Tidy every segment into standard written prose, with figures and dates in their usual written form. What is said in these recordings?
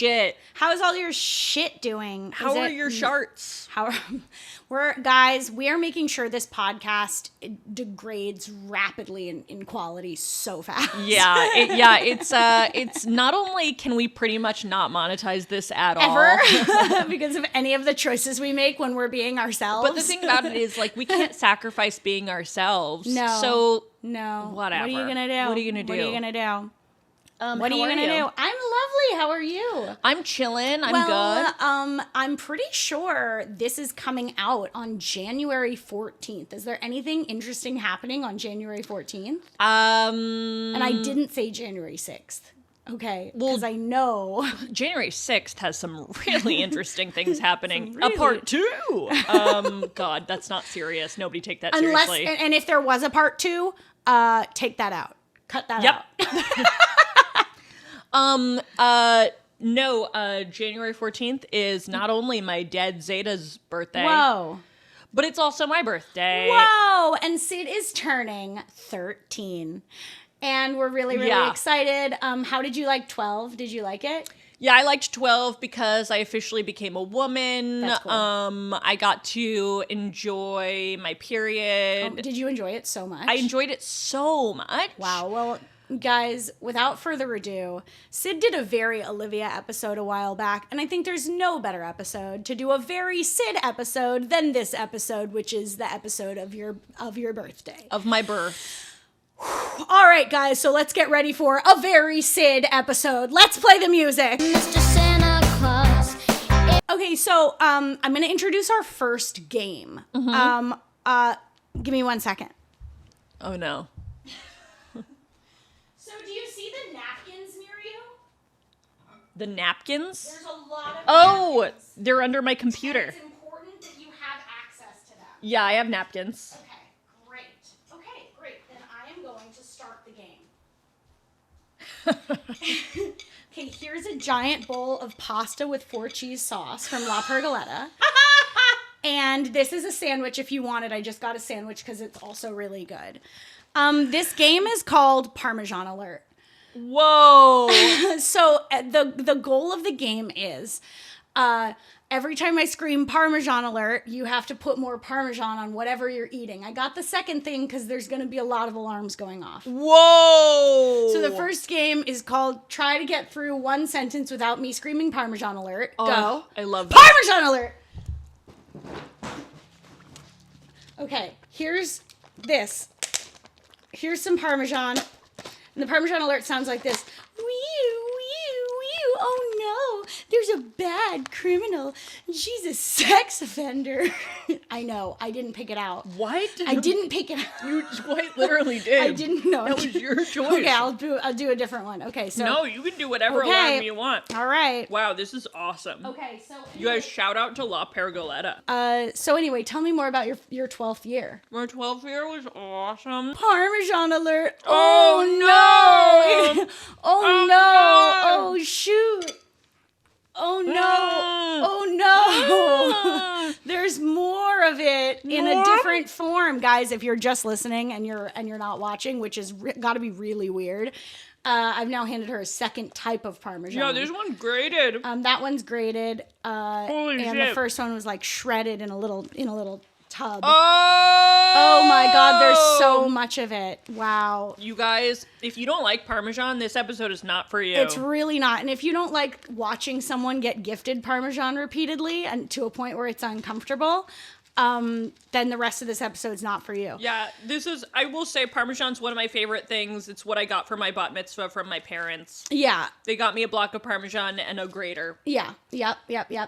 shit? How's all your shit doing? How are your sharts? We are making sure this podcast degrades rapidly in quality so fast. It's not only can we pretty much not monetize this at all because of any of the choices we make when we're being ourselves. But the thing about it is, like, we can't sacrifice being ourselves. No. So no. whatever. What are you gonna do? What are you gonna do? What are you gonna do? What are you gonna do? I'm lovely. How are you? I'm chilling. I'm good. I'm pretty sure this is coming out on January 14th. Is there anything interesting happening on January 14th? And I didn't say January 6th. Okay, because I know January 6th has some really interesting things happening. A part 2. God, that's not serious. Nobody take that seriously. And if there was a part 2, take that out. Cut that out. No, January 14th is not only my dad Zeta's birthday. Whoa. But it's also my birthday. Whoa. And Syd is turning 13. And we're really, really excited. How did you like 12? Did you like it? Yeah, I liked 12 because I officially became a woman. That's cool. I got to enjoy my period. Did you enjoy it so much? I enjoyed it so much. Wow. Well, guys, without further ado, Syd did a very Olivia episode a while back, and I think there's no better episode to do a very Syd episode than this episode, which is the episode of your birthday. Of my birth. All right, guys, so let's get ready for a very Syd episode. Let's play the music. Mr. Santa Claus. Okay, so I'm going to introduce our first game. Mm-hmm. Give me 1 second. Oh, no. So do you see the napkins near you? The napkins? There's a lot of napkins. They're under my computer. It's important that you have access to them. Yeah, I have napkins. Okay, great. Then I am going to start the game. Okay, here's a giant bowl of pasta with 4 cheese sauce from La Pergoletta. And this is a sandwich if you want it. I just got a sandwich because it's also really good. This game is called Parmesan Alert. Whoa. So the goal of the game is every time I scream Parmesan Alert, you have to put more Parmesan on whatever you're eating. I got the second thing because there's going to be a lot of alarms going off. Whoa. So the first game is called Try to Get Through One Sentence Without Me Screaming Parmesan Alert. Go. I love that. Parmesan Alert! Okay, here's this. Here's some Parmesan. And the Parmesan Alert sounds like this. Wee, wee, wee. Oh no, there's a bad criminal. She's a sex offender. I know, I didn't pick it out. What? I didn't pick it out. You quite literally did. I didn't know. That was your choice. Okay, I'll do a different one. Okay, so. No, you can do whatever alarm you want. All right. Wow, this is awesome. Okay, so. You guys shout out to La Pergoletta. So anyway, tell me more about your 12th year. My 12th year was awesome. Parmesan Alert. Oh no! Oh no! Oh shoot! Oh no! Oh no! There's more of it in a different form, guys. If you're just listening and you're not watching, which is got to be really weird. I've now handed her a second type of Parmesan. Yeah, this one's grated. That one's grated. Holy shit! And the first one was like shredded in a little tub. Oh my God, there's so much of it. Wow. You guys, if you don't like Parmesan, this episode is not for you. It's really not. And if you don't like watching someone get gifted Parmesan repeatedly and to a point where it's uncomfortable, then the rest of this episode's not for you. Yeah, I will say Parmesan's one of my favorite things. It's what I got for my bat mitzvah from my parents. Yeah. They got me a block of Parmesan and a grater. Yeah. Yep.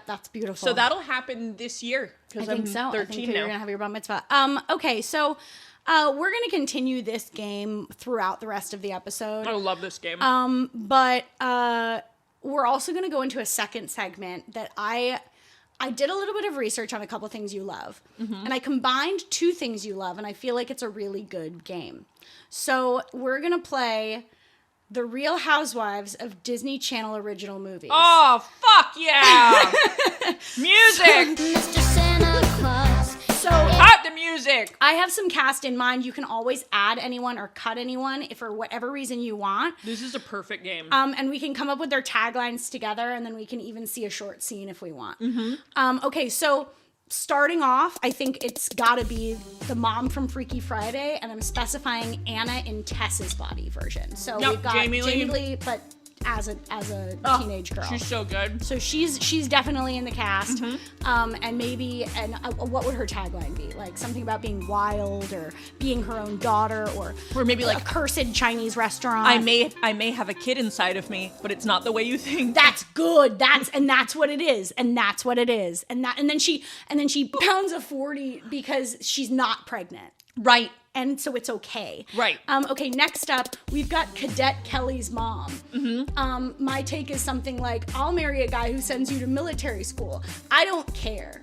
That's beautiful. So that'll happen this year. I think so. 13 I think now. you're going to have your bat mitzvah. Okay, so we're going to continue this game throughout the rest of the episode. I love this game. But we're also going to go into a second segment that I did a little bit of research on a couple things you love. Mm-hmm. And I combined 2 things you love, and I feel like it's a really good game. So we're going to play The Real Housewives of Disney Channel Original Movies. Oh, fuck yeah! Music! So Cut the music! I have some cast in mind. You can always add anyone or cut anyone if for whatever reason you want. This is a perfect game. And we can come up with their taglines together, and then we can even see a short scene if we want. Okay, so starting off, I think it's got to be the mom from Freaky Friday, and I'm specifying Anna in Tess's body version. So we've got Jamie Lee, but as a teenage girl. She's so good. So she's definitely in the cast. And maybe what would her tagline be? Like something about being wild, or being her own daughter, or maybe like a cursed Chinese restaurant. I may have a kid inside of me, but it's not the way you think. That's good. That's what it is. And that's what it is. And then she pounds a 40 because she's not pregnant. Right. And so it's okay. Right. Okay, next up, we've got Cadet Kelly's mom. My take is something like, I'll marry a guy who sends you to military school. I don't care.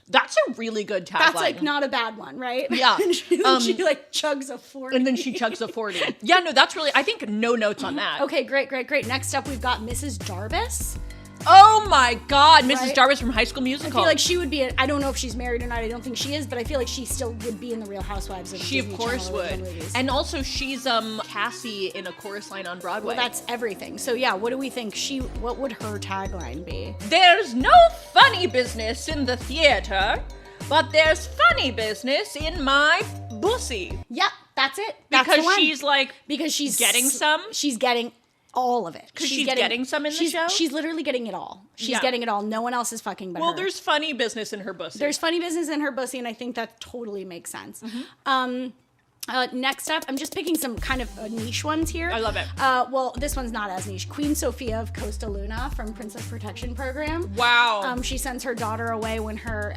That's a really good tagline. That's like not a bad one, right? Yeah. she like chugs a 40. And then she chugs a 40. Yeah, no, that's really, I think no notes on that. Okay, great. Next up, we've got Mrs. Jarvis. Oh my God, Mrs. Right? Jarvis from High School Musical. I feel like she would be, I don't know if she's married or not, I don't think she is, but I feel like she still would be in the Real Housewives of She Disney of course Channel would. movies. And also she's Cassie in a chorus line on Broadway. Well, that's everything. So yeah, what do we think what would her tagline be? There's no funny business in the theater, but there's funny business in my bussy. Yep, that's it. That's Because the one. she's getting some? She's getting all of it. Because she's getting some in the show? She's literally getting it all. She's getting it all. No one else is fucking but her. Well, there's funny business in her bussy. There's funny business in her bussy, and I think that totally makes sense. Next up, I'm just picking some kind of niche ones here. I love it. Well, this one's not as niche. Queen Sophia of Costa Luna from Princess Protection Program. Wow. She sends her daughter away when her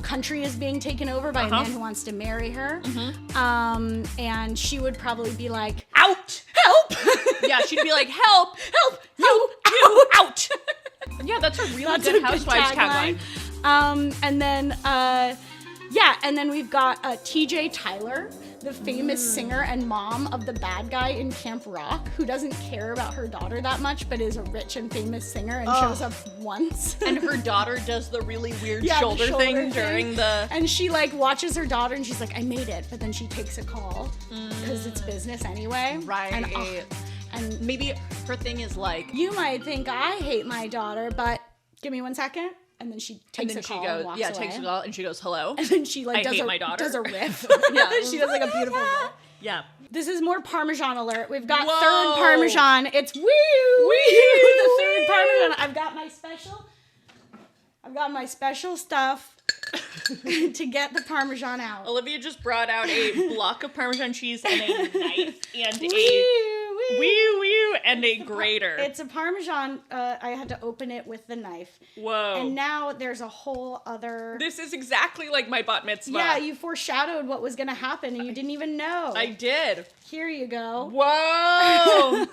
country is being taken over by a man who wants to marry her. And she would probably be like, out! help! Yeah, she'd be like, help! Help! You out! Yeah, that's a really good Housewives tagline. And then, and then we've got TJ Tyler, the famous singer and mom of the bad guy in Camp Rock, who doesn't care about her daughter that much, but is a rich and famous singer and shows up once. And her daughter does the really weird shoulder thing during the... And she like watches her daughter and she's like, I made it. But then she takes a call because it's business anyway. Right. And maybe her thing is like... You might think I hate my daughter, but give me 1 second. And then she takes a call and walks away. takes a call and she goes, hello. And then she like my daughter. does a riff. Yeah. She does like a beautiful riff. Yeah. This is more Parmesan alert. We've got Whoa. third Parmesan. It's the third Parmesan. I've got my special stuff to get the Parmesan out. Olivia just brought out a block of Parmesan cheese and a knife and a grater. It's a Parmesan. I had to open it with the knife. Whoa. And now there's a whole other... This is exactly like my bat mitzvah. Yeah, you foreshadowed what was going to happen and you didn't even know. I did. Here you go. Whoa.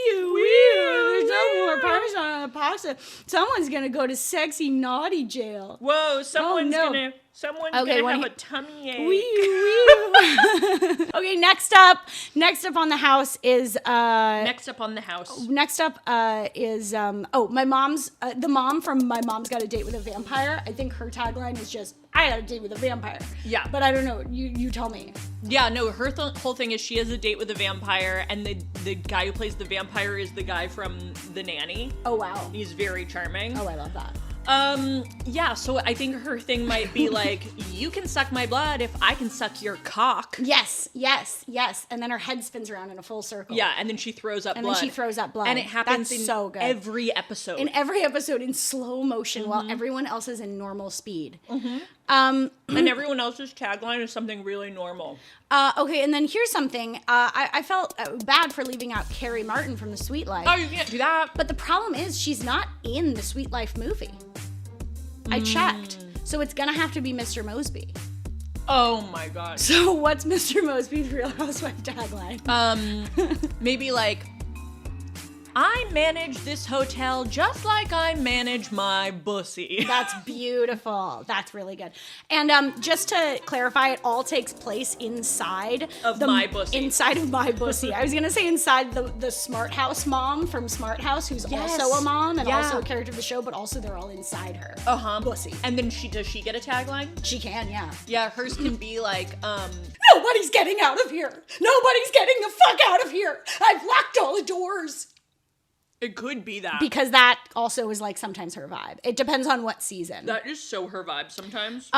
There's no more Parmesan on the pasta. Someone's going to go to sexy naughty jail. Whoa, someone's gonna have a tummy ache. Okay, next up on the house is Next up is my mom's the mom from My Mom's Got a Date with a Vampire. I think her tagline is just, I got a date with a vampire. Yeah. But I don't know. You tell me. Yeah, no, her whole thing is she has a date with a vampire, and the guy who plays the vampire is the guy from The Nanny. Oh, wow. He's very charming. Oh, I love that. Yeah, so I think her thing might be like, you can suck my blood if I can suck your cock. Yes. And then her head spins around in a full circle. Yeah, and then she throws up blood. And it happens in so good. every episode. In every episode in slow motion while everyone else is in normal speed. And everyone else's tagline is something really normal. Okay, and then here's something. I felt bad for leaving out Carrie Martin from The Sweet Life. Oh, you can't do that. But the problem is she's not in the Sweet Life movie. I checked. So it's going to have to be Mr. Mosby. Oh my god. So what's Mr. Mosby's Real Housewife tagline? Maybe like, I manage this hotel just like I manage my bussy. That's beautiful. That's really good. And just to clarify, it all takes place inside of my bussy. Inside of my bussy. I was gonna say inside the Smart House mom from Smart House, who's also a mom and also a character of the show, but also they're all inside her bussy. And then does she get a tagline? She can, yeah. Yeah, hers can be like, nobody's getting out of here. Nobody's getting the fuck out of here. I've locked all the doors. It could be that. Because that also is like sometimes her vibe. It depends on what season. That is so her vibe sometimes.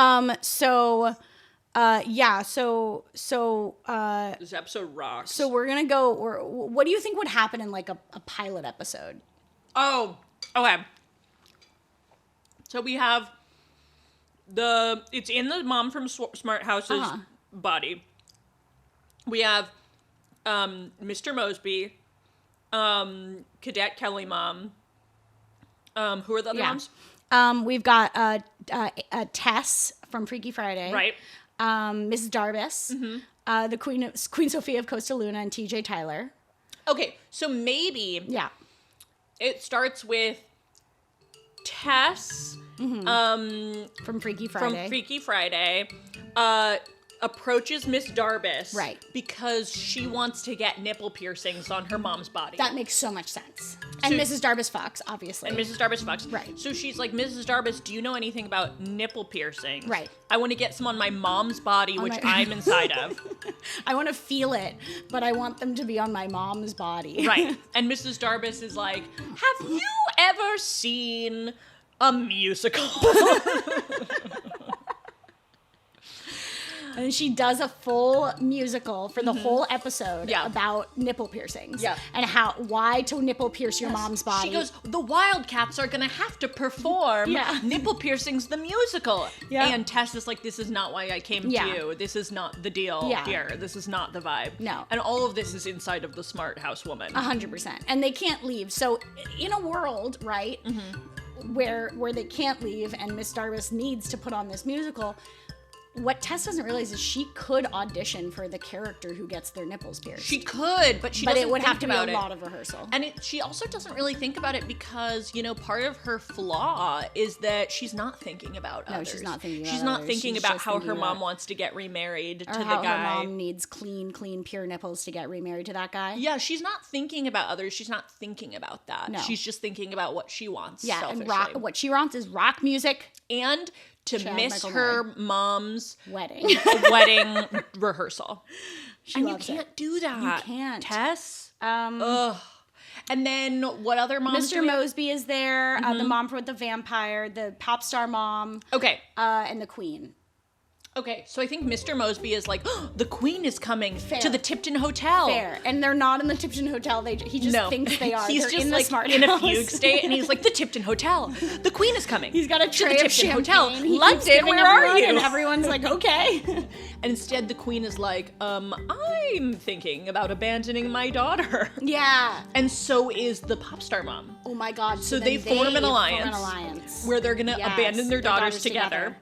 This episode rocks. So we're gonna go. What do you think would happen in like a pilot episode? Oh, okay. So we have it's in the mom from Smart House's body. We have Mr. Mosby, Cadet Kelly mom. Who are the other moms? We've got Tess from Freaky Friday. Right. Mrs. Darbus. Mm-hmm. The Queen Sophia of Costa Luna and TJ Tyler. Okay, so maybe it starts with Tess from Freaky Friday. Approaches Miss Darbus. Right. Because she wants to get nipple piercings on her mom's body. That makes so much sense. And Mrs. Darbus fucks, obviously. And Mrs. Darbus fucks. Right. So she's like, Mrs. Darbus, do you know anything about nipple piercings? Right. I want to get some on my mom's body, which I'm inside of. I want to feel it, but I want them to be on my mom's body. Right. And Mrs. Darbus is like, have you ever seen a musical? And she does a full musical for the whole episode about nipple piercings. Yeah. And why to nipple pierce your mom's body. She goes, the Wildcats are going to have to perform Nipple Piercings the musical. Yeah. And Tess is like, this is not why I came to you. This is not the deal here. This is not the vibe. No. And all of this is inside of the Smart House woman. 100%. And they can't leave. So in a world, right, where they can't leave and Miss Darbus needs to put on this musical, what Tess doesn't realize is she could audition for the character who gets their nipples pierced. She could, but it would have to be a lot of rehearsal. And she also doesn't really think about it because, part of her flaw is that she's not thinking about others. No, she's not thinking about She's not thinking about how her mom wants to get remarried to the guy. Her mom needs clean, pure nipples to get remarried to that guy. Yeah, she's not thinking about others. She's not thinking about that. No. She's just thinking about what she wants. Yeah, selfishly. and what she wants is rock music. And to miss her mom's wedding rehearsal. And you can't do that. You can't. Tess? Ugh. And then what other moms? Mr. Mosby is there, the mom with the vampire, the pop star mom. Okay. And the queen. Okay, so I think Mr. Mosby is like, the queen is coming to the Tipton Hotel. Fair. And they're not in the Tipton Hotel. He just thinks they are. He's they're just in like the Smart in House. a fugue state, and he's like, the Tipton Hotel. The queen is coming. He's got a tray to the of Tipton champagne. Hotel. London, where are you? And everyone's like, okay. And instead, the queen is like, I'm thinking about abandoning my daughter. Yeah. And so is the pop star mom. Oh my God. So they form an alliance where they're going to abandon their daughters together.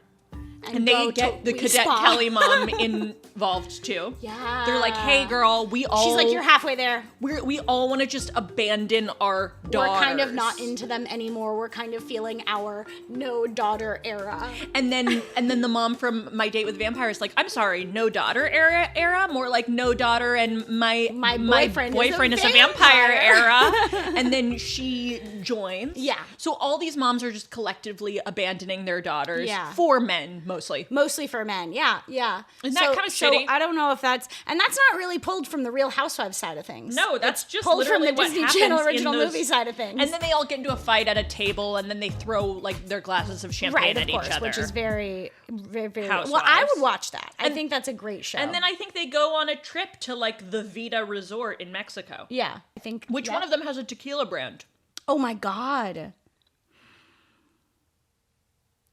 And they get the Cadet Kelly mom involved too. Yeah. They're like, hey girl, She's like, you're halfway there. We all want to just abandon our daughters. We're kind of not into them anymore. We're kind of feeling our no daughter era. And then the mom from My Date with Vampire is like, I'm sorry, no daughter era? More like no daughter and my boyfriend is a vampire era. And then she joins. Yeah. So all these moms are just collectively abandoning their daughters for men. Mostly for men, yeah. Isn't that kind of shitty? So I don't know if that's not really pulled from the Real Housewives side of things. No, that's just pulled literally from the Disney Channel original movie side of things. And then they all get into a fight at a table, and then they throw like their glasses of champagne at each other. Which is very, very, very. Housewives. Well, I would watch that. I think that's a great show. And then I think they go on a trip to like the Vida Resort in Mexico. Yeah, I think. Which one of them has a tequila brand? Oh my God.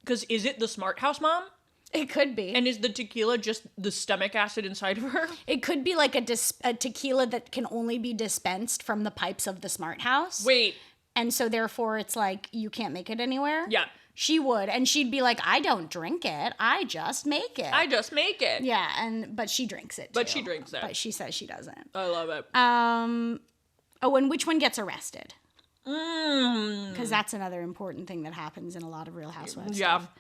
Because is it the Smart House mom? It could be. And is the tequila just the stomach acid inside of her? It could be like a tequila that can only be dispensed from the pipes of the Smart House. Wait. And so therefore it's like, you can't make it anywhere? Yeah. She would. And she'd be like, I don't drink it. I just make it. Yeah. But she drinks it too. But she drinks it. But she says she doesn't. I love it. Oh, and which one gets arrested? Mm. Because that's another important thing that happens in a lot of Real Housewives Yeah. stuff.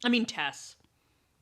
I mean, Tess.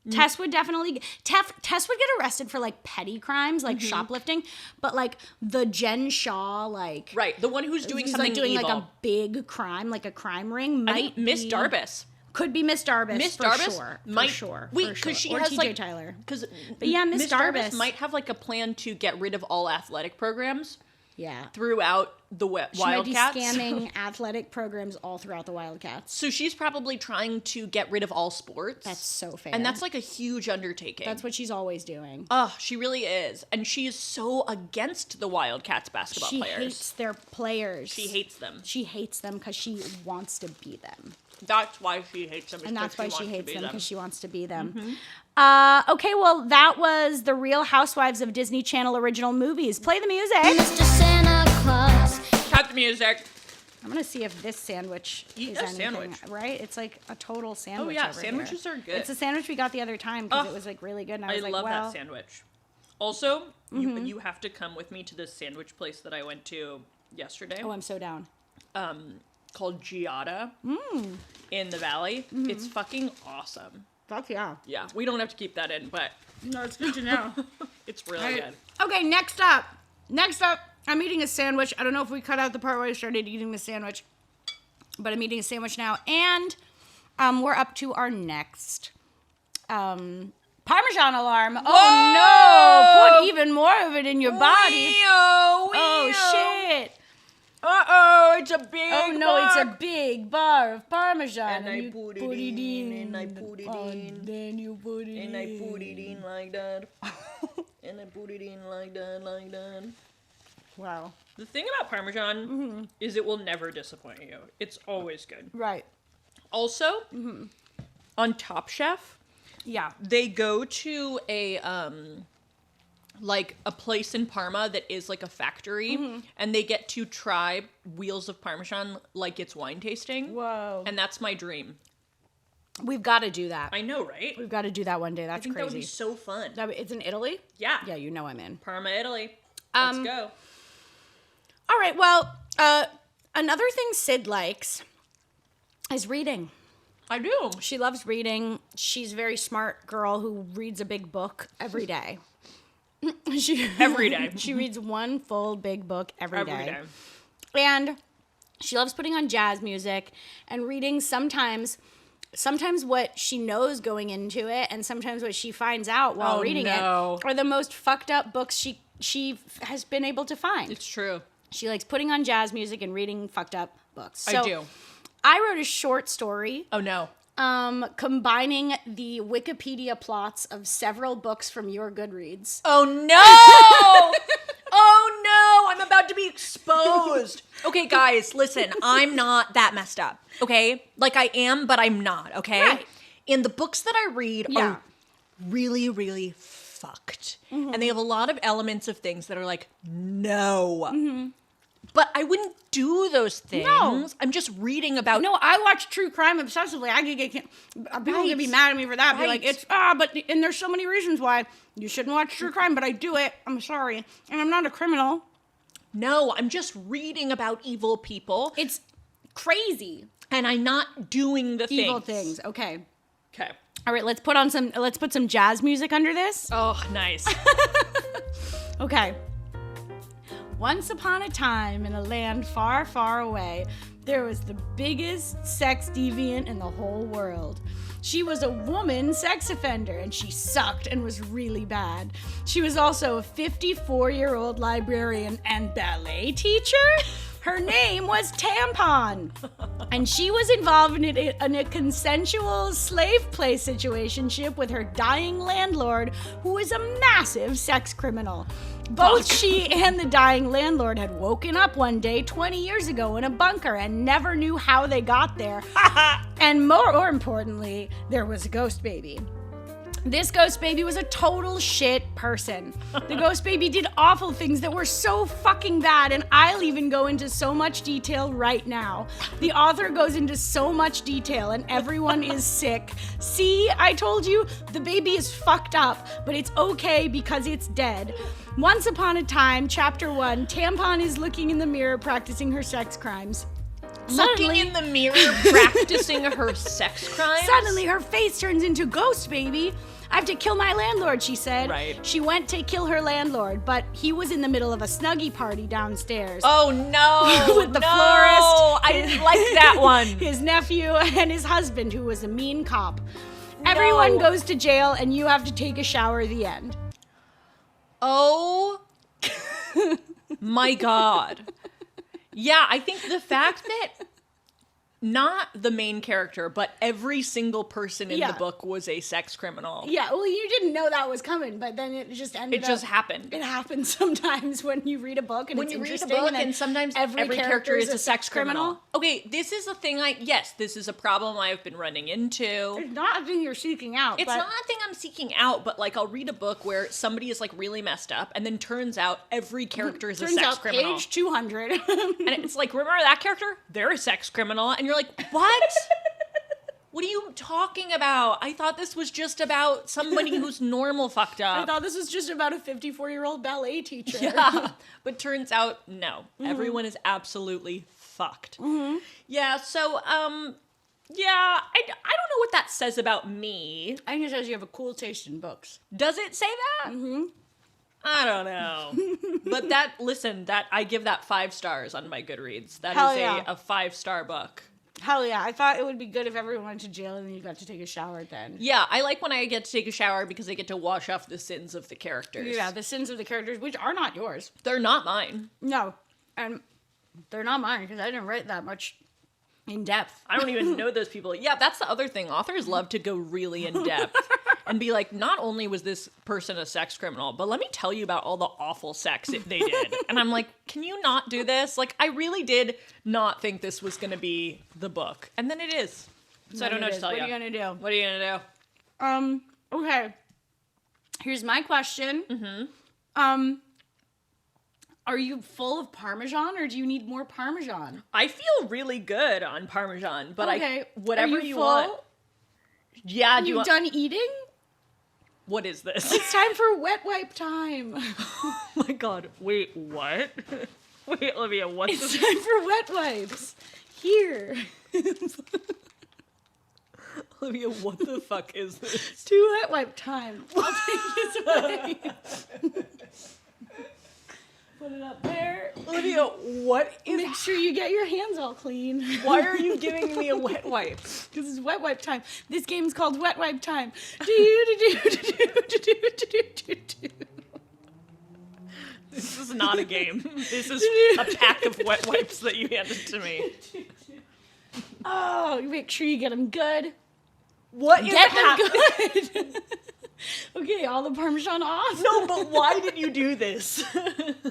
Tess would definitely Tess would get arrested for like petty crimes like shoplifting, but like the Jen Shaw like Right, the one who's doing something like doing evil. like a big crime, like a crime ring. I think Miss Darbus. Could be Miss Darbus. Miss for Darbus sure. might for sure. wait for because sure. she or has TJ like Tyler. Because yeah, Miss Darbus Darbus might have like a plan to get rid of all athletic programs. Yeah. Throughout the Wildcats. She might be scamming athletic programs all throughout the Wildcats. So she's probably trying to get rid of all sports. That's so fair. And that's like a huge undertaking. That's what she's always doing. Oh, she really is. And she is so against the Wildcats basketball players. She hates their players. She hates them. She hates them because she wants to be them. That's why she hates them. And that's why she hates them, because she wants to be them. Mm-hmm. Okay, well, that was the Real Housewives of Disney Channel original movies. Play the music. Mr. Santa Claus. Cut the music. I'm going to see if this sandwich Eat is a anything, sandwich. Right? It's like a total sandwich. Oh, yeah. over Sandwiches here. are good. It's a sandwich we got the other time because it was like really good. And I was like, love well, that sandwich. Also, you have to come with me to this sandwich place that I went to yesterday. Oh, I'm so down. Called Giada in the Valley. It's fucking awesome. Fuck yeah. Yeah, we don't have to keep that in, but No, it's good to know. it's really good. Okay, next up, I'm eating a sandwich. I don't know if we cut out the part where I started eating the sandwich, but I'm eating a sandwich now, and we're up to our next Parmesan alarm. Whoa! Oh no! Put even more of it in your body. Oh shit! Uh-oh, it's a big Oh no, bar. it's a big bar of Parmesan, And I you put it in, and I put it in. Then you put it And in. I put it in like that. And I put it in like that. Wow. The thing about Parmesan is it will never disappoint you. It's always good. Right. Also, on Top Chef, Yeah. they go to a like a place in Parma that is like a factory, and they get to try wheels of Parmesan like it's wine tasting. Whoa. And that's my dream. We've got to do that. I know, right? We've got to do that one day. That's I think crazy. that would be so fun. It's in Italy? Yeah. Yeah, you know I'm in. Parma, Italy. Let's go. All right, well, another thing Syd likes is reading. I do. She loves reading. She's a very smart girl who reads a big book every day. Every day. She reads one full big book every day. Every day. And she loves putting on jazz music and reading sometimes what she knows going into it and sometimes what she finds out while reading it are the most fucked up books she has been able to find. It's true. She likes putting on jazz music and reading fucked up books. I do. I wrote a short story Oh, no. combining the Wikipedia plots of several books from your Goodreads. Oh, no! Oh, no! I'm about to be exposed. Okay, guys, listen. I'm not that messed up, okay? Like, I am, but I'm not, okay? Right. And the books that I read are really, really fucked. And they have a lot of elements of things that are like, no. But I wouldn't do those things. No. I'm just reading about... No, I watch true crime obsessively. I could get people could be mad at me for that. Be like, Right. and there's so many reasons why you shouldn't watch true crime, but I do it. I'm sorry, and I'm not a criminal. No, I'm just reading about evil people. It's crazy. And I'm not doing the Evil things. Okay. Okay. All right. Let's put some jazz music under this. Oh, nice. Okay. Once upon a time in a land far, far away, there was the biggest sex deviant in the whole world. She was a woman sex offender, and she sucked and was really bad. She was also a 54-year-old librarian and ballet teacher. Her name was Tampon, and she was involved in a consensual slave play situationship with her dying landlord, who was a massive sex criminal. Both she and the dying landlord had woken up one day 20 years ago in a bunker and never knew how they got there. And more importantly, there was a ghost baby. This ghost baby was a total shit person. The ghost baby did awful things that were so fucking bad, and I'll even go into so much detail right now. The author goes into so much detail, and everyone is sick. See, I told you, the baby is fucked up, but it's okay because it's dead. Once upon a time, chapter 1, Tampon is looking in the mirror practicing her sex crimes. Looking in the mirror, practicing her sex crimes? Suddenly, her face turns into Ghost Baby. I have to kill my landlord, she said. Right. She went to kill her landlord, but he was in the middle of a Snuggie party downstairs. Oh, no. With the florist. I didn't like that one. His nephew and his husband, who was a mean cop. Everyone goes to jail, and you have to take a shower. The end. Oh, my God. Yeah, I think the fact that not the main character, but every single person in the book was a sex criminal. Yeah, well, you didn't know that was coming, but then it just ended up. It just happened. It happens sometimes when you read a book and it's interesting. When you read a book and sometimes every character is a sex criminal. criminal. Okay, this is a thing this is a problem I've been running into. It's not a thing you're seeking out. It's not a thing I'm seeking out, but like I'll read a book where somebody is like really messed up and then turns out every character is a sex criminal. Page 200. And it's like, remember that character? They're a sex criminal. And you're like, what? What are you talking about? I thought this was just about somebody who's normal fucked up. I thought this was just about a 54-year-old ballet teacher. Yeah. But turns out, no. Mm-hmm. Everyone is absolutely fucked. Mm-hmm. Yeah, so, I don't know what that says about me. I think it says you have a cool taste in books. Does it say that? Mm-hmm. I don't know. But I give that 5 stars on my Goodreads. That Hell is yeah. a 5-star book. Hell yeah. I thought it would be good if everyone went to jail and then you got to take a shower at the end. Yeah, I like when I get to take a shower because I get to wash off the sins of the characters. Yeah, the sins of the characters, which are not yours. They're not mine. No. And they're not mine because I didn't write that much in depth. I don't even know those people. Yeah, that's the other thing. Authors love to go really in depth and be like, not only was this person a sex criminal, but let me tell you about all the awful sex they did. And I'm like, can you not do this? Like, I really did not think this was going to be the book. And then it is. So I don't know what to tell you. What are you going to do? What are you going to do? Okay. Here's my question. Mm-hmm. Are you full of Parmesan or do you need more Parmesan? I feel really good on Parmesan, but whatever you full? want. Yeah, Are you done eating? What is this? It's time for wet wipe time. Oh my God. Wait, what? Wait, Olivia, what's It's this? time for wet wipes. Here. Olivia, what the fuck is this? Do wet wipe time. I'll take this away. Put it up there. Olivia, what is... Make sure you get your hands all clean. Why are you giving me a wet wipe? Because it's wet wipe time. This game's called wet wipe time. This is not a game. This is a pack of wet wipes that you handed to me. Oh, make sure you get them good. What is Get them good. Okay, all the Parmesan off. No, but why did you do this?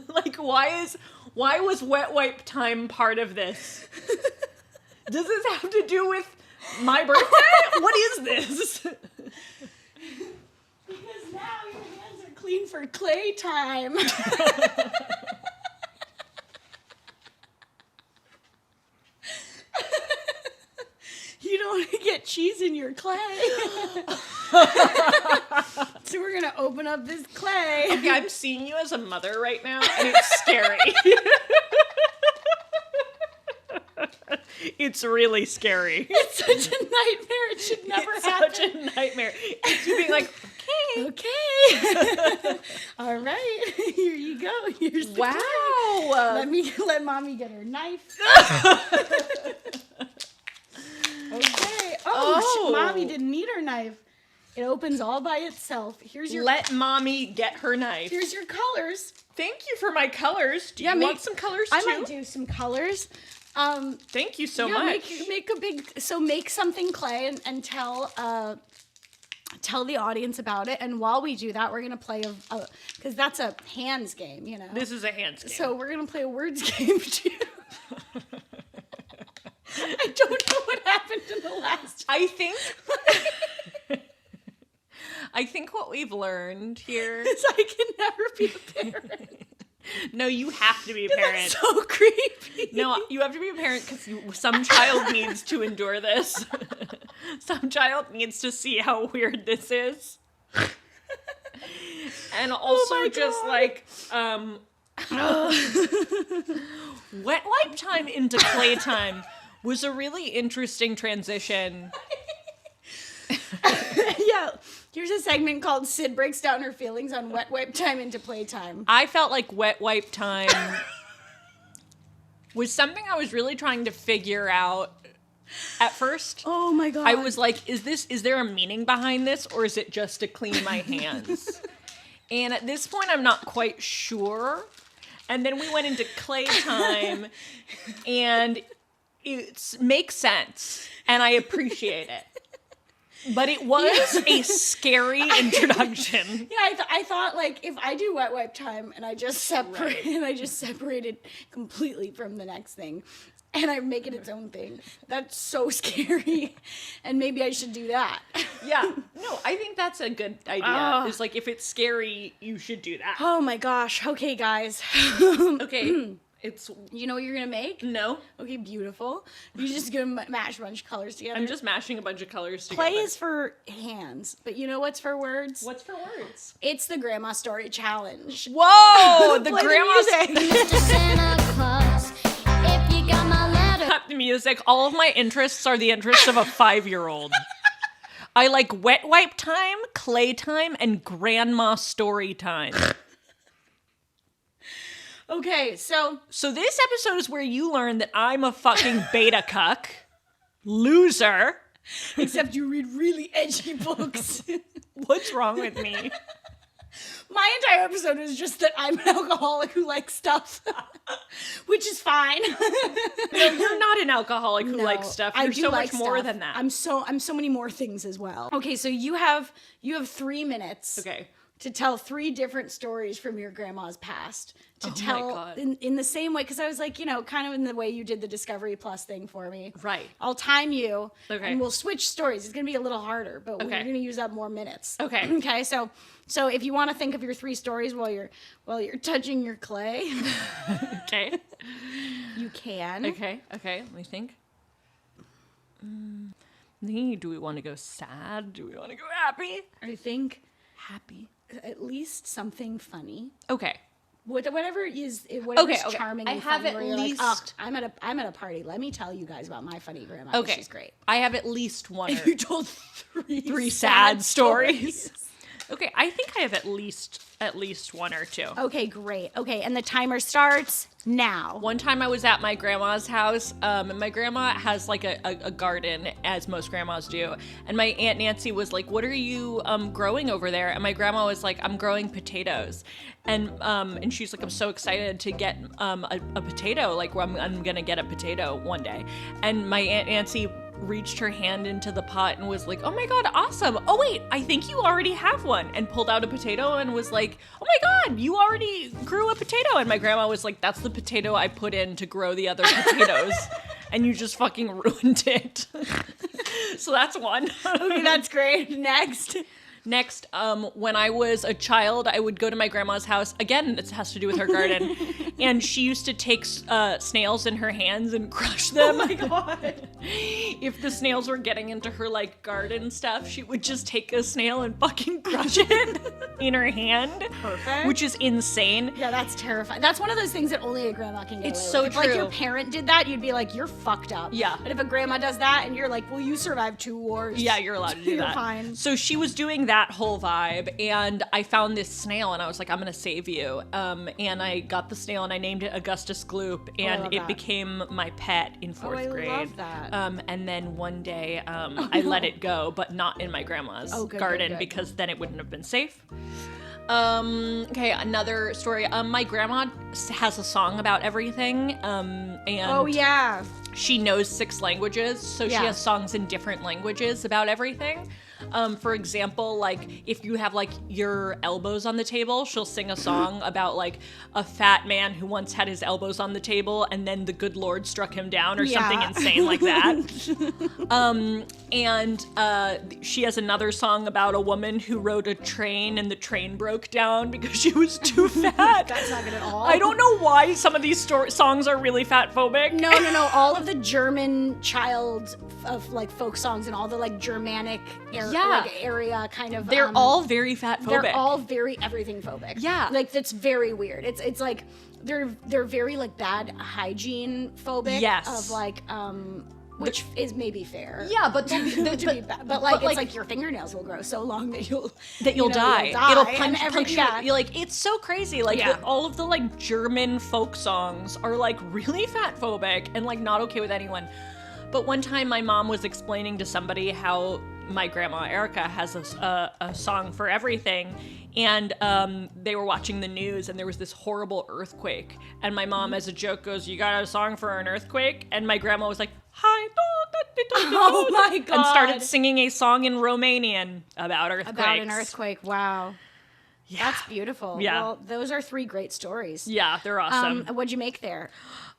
Like, why was wet wipe time part of this? Does this have to do with my birthday? What is this? Because now your hands are clean for clay time. You don't want to get cheese in your clay. So we're going to open up this clay. Okay, I'm seeing you as a mother right now, and it's scary. It's really scary. It's such a nightmare. It should never happen. Such a nightmare. It's you being like, okay. All right. Here you go. Here's the clay. Let mommy get her knife. Okay. Oh. Mommy didn't need her knife. It opens all by itself. Let mommy get her knife. Here's your colors. Thank you for my colors. Do you want some colors too? I might do some colors. Thank you so much. Make something clay and tell the audience about it. And while we do that, we're gonna play because that's a hands game, you know. This is a hands game. So we're gonna play a words game too. I don't know what happened in the last. I think what we've learned here is I can never be a parent. No, you have to be a parent. That's so creepy. No, you have to be a parent because some child needs to endure this. Some child needs to see how weird this is. And also my just God. like wet wipe time into playtime was a really interesting transition. Yeah. Here's a segment called Syd Breaks Down Her Feelings on Wet Wipe Time into Playtime. I felt like wet wipe time was something I was really trying to figure out at first. Oh my God. I was like, is there a meaning behind this, or is it just to clean my hands? And at this point, I'm not quite sure. And then we went into clay time, and it makes sense, and I appreciate it. But it was a scary introduction. Yeah, I thought like if I do wet wipe time and I just separate and I just separate it completely from the next thing and I make it its own thing, that's so scary. And maybe I should do that. Yeah. No, I think that's a good idea. It's like if it's scary, you should do that. Oh my gosh. Okay, guys. Okay. It's You know what you're gonna make? no. Okay, beautiful. You're just gonna mash a bunch of colors together. I'm just mashing a bunch of colors together. Play is for hands, but you know what's for words? What's for words? It's the Grandma Story Challenge. Whoa! The Play grandma's the music. Mr. Santa Claus, if you got my letter, cut the music. All of my interests are the interests of a 5-year-old. I like wet wipe time, clay time, and grandma story time. Okay, so So this episode is where you learn that I'm a fucking beta cuck. Loser. except you read really edgy books. What's wrong with me? My entire episode is just that I'm an alcoholic who likes stuff, which is fine. No, you're not an alcoholic who No, likes stuff. I You're do so like much more stuff. than that. I'm so many more things as well. Okay, so you have 3 minutes. Okay. To tell 3 different stories from your grandma's past. To Oh my tell God. in the same way, because I was like, you know, kind of in the way you did the Discovery Plus thing for me. Right. I'll time you, Okay. and we'll switch stories. It's gonna be a little harder, but we're Okay. gonna use up more minutes. Okay. Okay. So if you want to think of your 3 stories while you're touching your clay, Okay. you can. Okay. Let me think. Do we want to go sad? Do we want to go happy? I think Happy. at least something funny. Okay. Whatever is Okay. charming. I and have funny, at where you're like, least- "Oh, I'm at a party. Let me tell you guys about my funny grandma. Okay. She's great." I have at least one or You told 3 sad stories. Okay, I think I have at least one or 2. Okay, great. Okay, and the timer starts now. One time I was at my grandma's house, and my grandma has like a garden, as most grandmas do. And my Aunt Nancy was like, "What are you growing over there?" And my grandma was like, "I'm growing potatoes." And she's like, "I'm so excited to get a potato. Like, I'm gonna get a potato one day." And my Aunt Nancy reached her hand into the pot and was like, "Oh my God, awesome. Oh wait, I think you already have one." And pulled out a potato and was like, "Oh my God, you already grew a potato." And my grandma was like, "That's the potato I put in to grow the other potatoes. And you just fucking ruined it." So that's one. Okay, that's great. Next. Next, when I was a child, I would go to my grandma's house. Again, this has to do with her garden. And she used to take snails in her hands and crush them. Oh my God. If the snails were getting into her, like, garden stuff, she would just take a snail and fucking crush it in her hand. Perfect. Which is insane. Yeah, that's terrifying. That's one of those things that only a grandma can get It's away so with. If, like, your true. parent did that, you'd be like, "You're fucked up." Yeah. But if a grandma does that and you're like, "Well, you survived 2 wars." Yeah, you're allowed to do You're that. fine. So she was doing that whole vibe, and I found this snail, and I was like, "I'm gonna save you." And I got the snail, and I named it Augustus Gloop, and love it that. became my pet in 4th I grade. love that. And then one day, I let it go, but not in my grandma's Oh, good, garden good. because then it wouldn't have been safe. Okay, another story. My grandma has a song about everything, and Oh yeah. she knows 6 languages, so Yeah. she has songs in different languages about everything. For example, like if you have like your elbows on the table, she'll sing a song about like a fat man who once had his elbows on the table and then the good Lord struck him down or something Yeah. insane like that. And she has another song about a woman who rode a train and the train broke down because she was too fat. That's not good at all. I don't know why some of these songs are really fat phobic. No. All of the German child of like folk songs and all the like Germanic era like area kind of. They're all very fat phobic. They're all very everything phobic. Yeah. Like that's very weird. It's like they're very like bad hygiene phobic. Yes. Of like which is maybe fair. Yeah, but but like it's like your fingernails will grow so long that you'll die. You'll die. It'll And punch yeah. you're like, it's so crazy. Like all of the like German folk songs are like really fat phobic and like not okay with anyone. But one time my mom was explaining to somebody how my grandma Erica has a song for everything, and they were watching the news and there was this horrible earthquake, and my mom as a joke goes, "You got a song for an earthquake?" And my grandma was like, "Hi." Oh my God. And started singing a song in Romanian about earthquakes. About an earthquake. Wow. Yeah. That's beautiful. Yeah. Well, those are 3 great stories. Yeah, they're awesome. What'd you make there?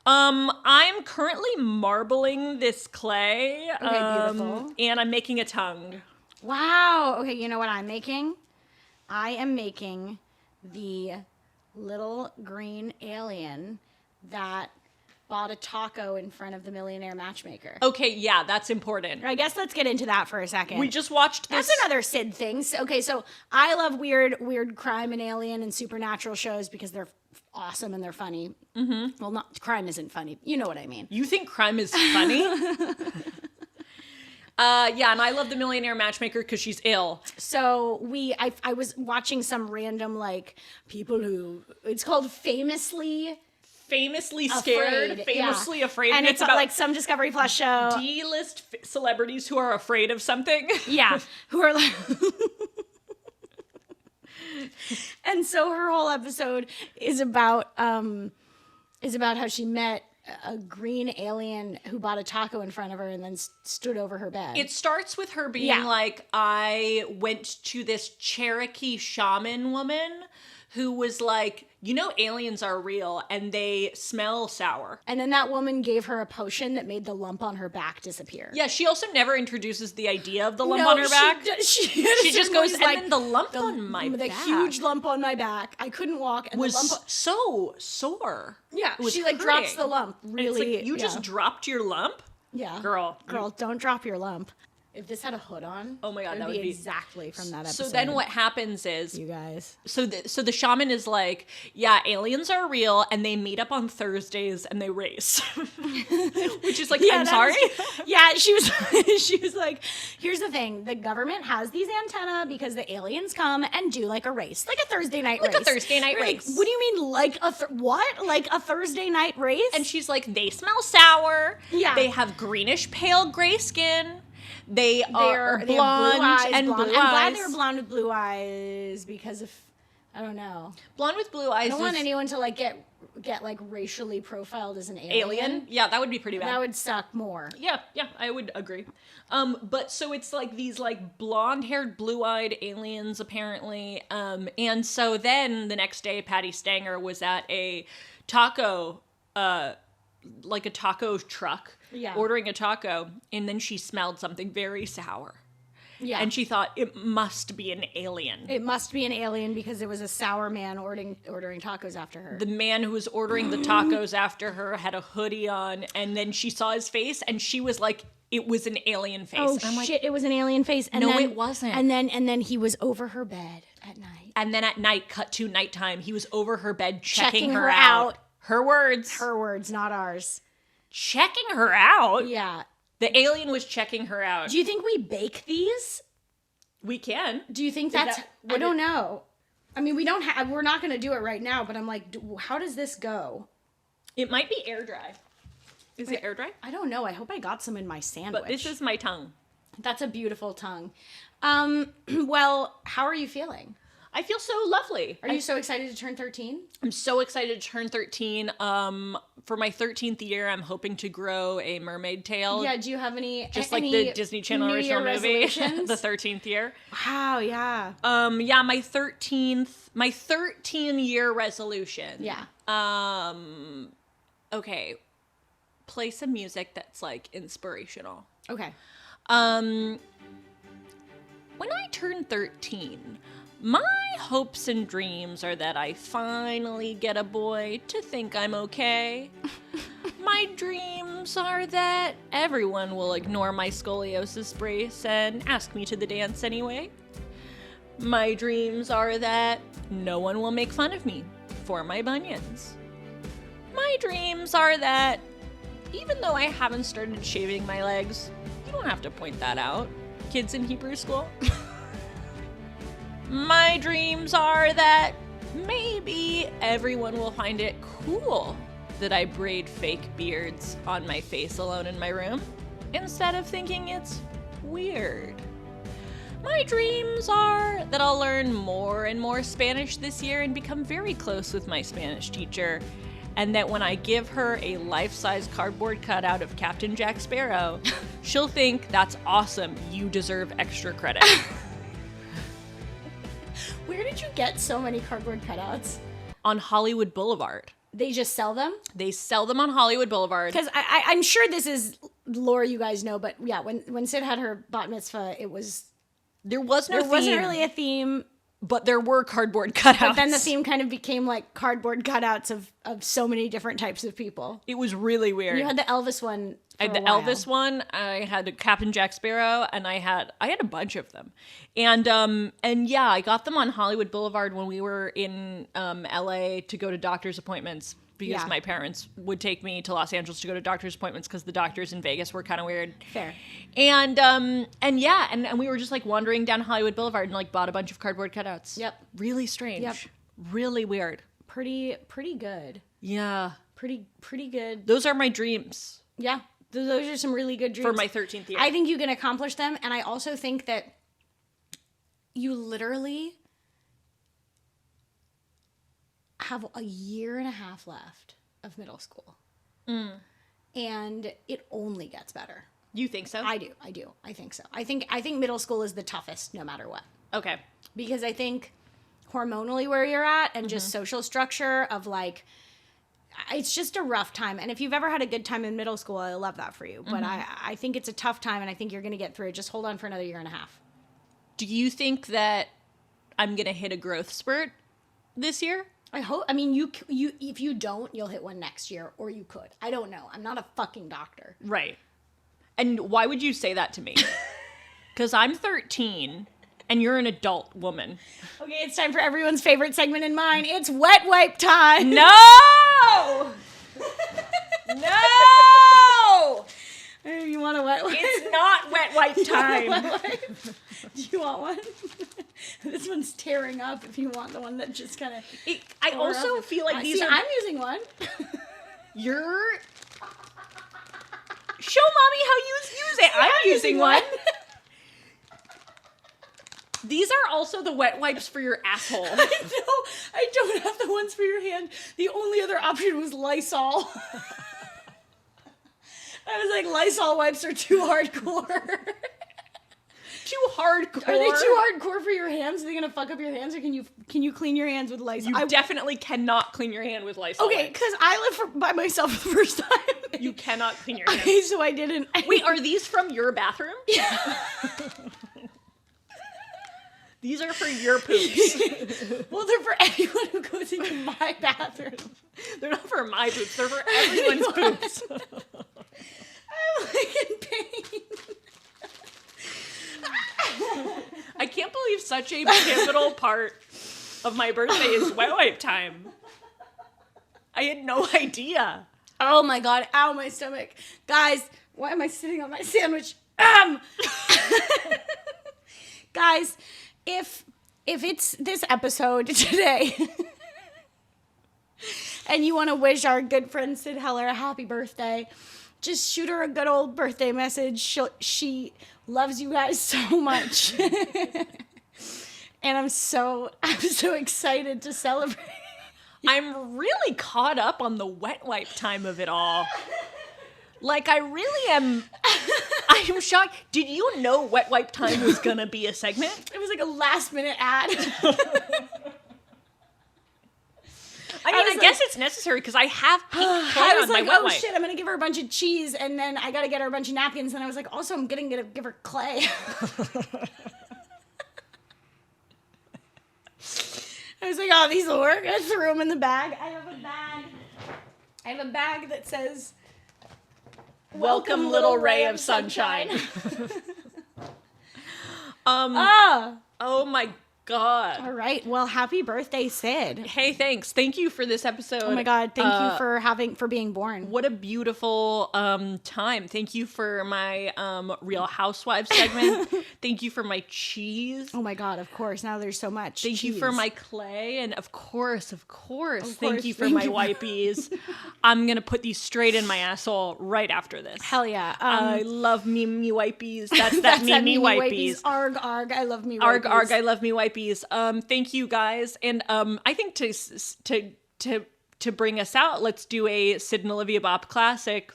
I'm currently marbling this clay. Okay, beautiful. And I'm making a tongue. Wow. Okay, you know what I'm making? I am making the little green alien that bought a taco in front of the millionaire matchmaker. Okay, yeah, that's important. I guess let's get into that for a second. We just watched this. That's another Syd thing. Okay, so I love weird crime and alien and supernatural shows because they're awesome and they're funny. Mm-hmm. Well, not crime isn't funny. You know what I mean. You think crime is funny? Yeah, and I love the millionaire matchmaker because she's ill. So I was watching some random like people who it's called famously scared, famously afraid, and it's about like some Discovery Plus show. D-list celebrities who are afraid of something. Yeah, who are like. And so her whole episode is about how she met a green alien who bought a taco in front of her and then stood over her bed. It starts with her being like, I went to this Cherokee shaman woman who was like, you know, aliens are real and they smell sour. And then that woman gave her a potion that made the lump on her back disappear. Yeah, she also never introduces the idea of the lump on her back. She just goes, and like, then the lump on my back. The huge lump on my back. I couldn't walk. And was the lump so sore. Yeah, it was she like hurting. drops the lump. Really, And it's like, you just dropped your lump? Yeah. Girl, don't drop your lump. If this had a hood on, oh my God, that would be exactly from that episode. So then what happens is, you guys. So the shaman is like, yeah, aliens are real, and they meet up on Thursdays and they race, which is like, I'm sorry. Yeah, she was like, here's the thing: the government has these antennae because the aliens come and do like a race, like a Thursday night race. Like a Thursday night race. What do you mean, like what? Like a Thursday night race? And she's like, they smell sour. Yeah. They have greenish pale gray skin. They are blonde blue eyes, and blue eyes. I'm glad they were blonde with blue eyes because of, I don't know. Blonde with blue eyes. I don't want anyone to like get like racially profiled as an alien. Yeah, that would be pretty bad. That would suck more. Yeah, I would agree. But so it's like these like blonde-haired, blue-eyed aliens apparently. And so then the next day, Patty Stanger was at a taco, like a taco truck. Yeah. Ordering a taco, and then she smelled something very sour. Yeah. And she thought, it must be an alien. It must be an alien because it was a sour man ordering tacos after her. The man who was ordering the tacos after her had a hoodie on, and then she saw his face, and she was like, it was an alien face. Oh, and I'm like, shit, it was an alien face. And no, then, it wasn't. And then he was over her bed at night. And then at night, cut to nighttime, he was over her bed checking her her out. Her words. Her words, not ours. Checking her out? Yeah. The alien was checking her out. Do you think we bake these? We can. Do you think that's... I don't know. I mean, we're not going to do it right now, but I'm like, how does this go? It might be air dry. Is it air dry? I don't know. I hope I got some in my sandwich. But this is my tongue. That's a beautiful tongue. Well, how are you feeling? I feel so lovely. Are you so excited to turn 13? I'm so excited to turn 13. For my 13th year, I'm hoping to grow a mermaid tail. Yeah, do you have any... Just like the Disney Channel original movie, resolutions? the 13th year. Wow, yeah. Yeah, my 13-year resolution. Yeah. Okay. Play some music that's like inspirational. Okay. When I turn 13, my hopes and dreams are that I finally get a boy to think I'm okay. My dreams dreams are that everyone will ignore my scoliosis brace and ask me to the dance anyway. My dreams are that no one will make fun of me for my bunions. My dreams are that even though I haven't started shaving my legs, you don't have to point that out, kids in Hebrew school. My dreams are that maybe everyone will find it cool that I braid fake beards on my face alone in my room, instead of thinking it's weird. My dreams are that I'll learn more and more Spanish this year and become very close with my Spanish teacher, and that when I give her a life-size cardboard cutout of Captain Jack Sparrow, she'll think, that's awesome, you deserve extra credit. Where did you get so many cardboard cutouts? On Hollywood Boulevard. They just sell them? They sell them on Hollywood Boulevard. Because I'm sure this is lore you guys know, but yeah, when Syd had her bat mitzvah, There wasn't really a theme. But there were cardboard cutouts. But then the theme kind of became like cardboard cutouts of so many different types of people. It was really weird. You had the Elvis one. I had the Elvis one. I had Captain Jack Sparrow, and I had a bunch of them, and yeah, I got them on Hollywood Boulevard when we were in LA to go to doctor's appointments because my parents would take me to Los Angeles to go to doctor's appointments because the doctors in Vegas were kind of weird. Fair. And we were just like wandering down Hollywood Boulevard and like bought a bunch of cardboard cutouts. Yep. Really strange. Yep. Really weird. Pretty good. Yeah. Pretty good. Those are my dreams. Yeah. Those are some really good dreams. For my 13th year. I think you can accomplish them. And I also think that you literally have a year and a half left of middle school. And it only gets better. You think so? I do. I think so. I think middle school is the toughest no matter what. Okay. Because I think hormonally where you're at and just social structure of like, it's just a rough time. And if you've ever had a good time in middle school, I love that for you. But I think it's a tough time, and I think you're going to get through it. Just hold on for another year and a half. Do you think that I'm going to hit a growth spurt this year? I hope. I mean, you if you don't, you'll hit one next year, or you could. I don't know. I'm not a fucking doctor. Right. And why would you say that to me? Because I'm 13, and you're an adult woman. Okay, it's time for everyone's favorite segment and mine. It's wet wipe time. No! No! You want a wet wipe? It's not wet wipe time. Wet wipe? Do you want one? This one's tearing up if you want the one that just kind of... I also feel like these are... I'm using one. You're... Show mommy how you use it. I'm using one. These are also the wet wipes for your asshole. I know. I don't have the ones for your hand. The only other option was Lysol. I was like, Lysol wipes are too hardcore. Too hardcore? Are they too hardcore for your hands? Are they gonna fuck up your hands, or can you clean your hands with Lysol? You definitely cannot clean your hand with Lysol. Okay, because I live by myself for the first time. You cannot clean your hands. Okay, so I didn't. Wait, are these from your bathroom? Yeah. These are for your poops. Well, they're for anyone who goes into my bathroom. They're not for my poops. They're for everyone's poops. I'm like in pain. I can't believe such a pivotal part of my birthday is wet wipe time. I had no idea. Oh my god, ow, my stomach. Guys, why am I sitting on my sandwich? Guys, if it's this episode today and you want to wish our good friend Syd Heller a happy birthday, just shoot her a good old birthday message. She loves you guys so much. And I'm so excited to celebrate. I'm really caught up on the wet wipe time of it all. Like, I really am. I am shocked. Did you know wet wipe time was gonna be a segment? It was like a last minute ad. I guess it's necessary because I have pink clay I was on like, my wet oh wipe. shit, I'm gonna give her a bunch of cheese, and then I gotta get her a bunch of napkins, and I was like, also, I'm gonna give her clay. I was like, oh, these will work. I threw them in the bag. I have a bag that says Welcome, little ray of sunshine. Oh my God. All right. Well, happy birthday, Syd. Hey, thanks. Thank you for this episode. Oh my God. Thank you for being born. What a beautiful time. Thank you for my Real Housewives segment. Thank you for my cheese. Oh my God. Of course. Now there's so much. Thank you for cheese. my clay. And of course, thank you for my wipies. I'm going to put these straight in my asshole right after this. Hell yeah. I love me wipies. That's me wipies. Arg, arg. I love me wipies. Arg, arg. I love me wipies. Thank you guys. And I think to bring us out, let's do a Syd and Olivia Bop classic.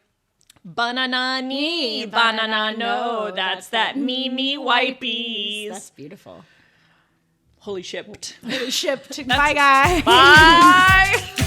Banana knee, banana no. That's that me wipies. That's beautiful. Holy shipped. Holy shipped. Bye, guys. Bye.